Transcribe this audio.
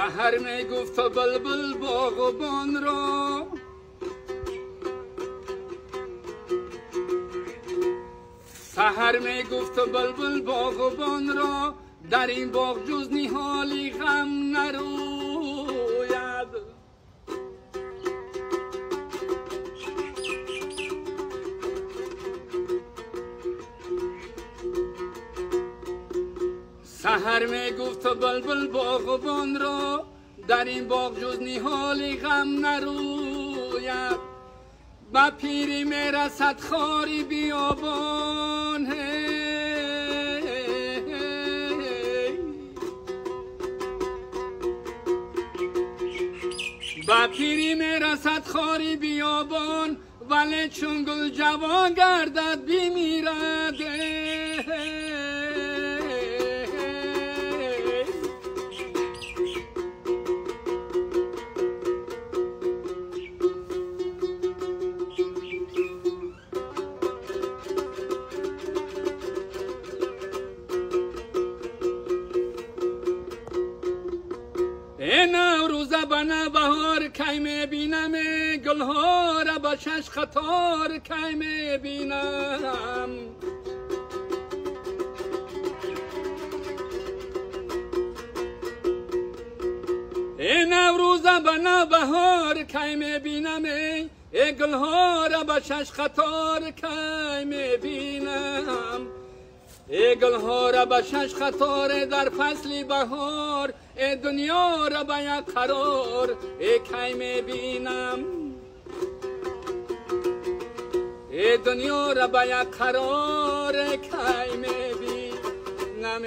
سحر می گفت بلبل باغبان را سحر می گفت بلبل باغبان را در این باغ جز نهالی غم نروید سحر می گفت بلبل باغبان را در این باغ جز نهالی غم نروید با پیری می رسد خاری بیابان با پیری می رسد خاری بیابان ولی چون گل جوان گردد بیمیرد نوروزه بنا بهار کی میبینم گلها را با شش خطار کی میبینم نوروزه بنا بهار کی میبینم گلها را با شش خطار کی میبینم گلها را به شش خطار در فصل بهار دنیا را به یک قرار کی میبینم دنیا را به یک قرار کی میبینم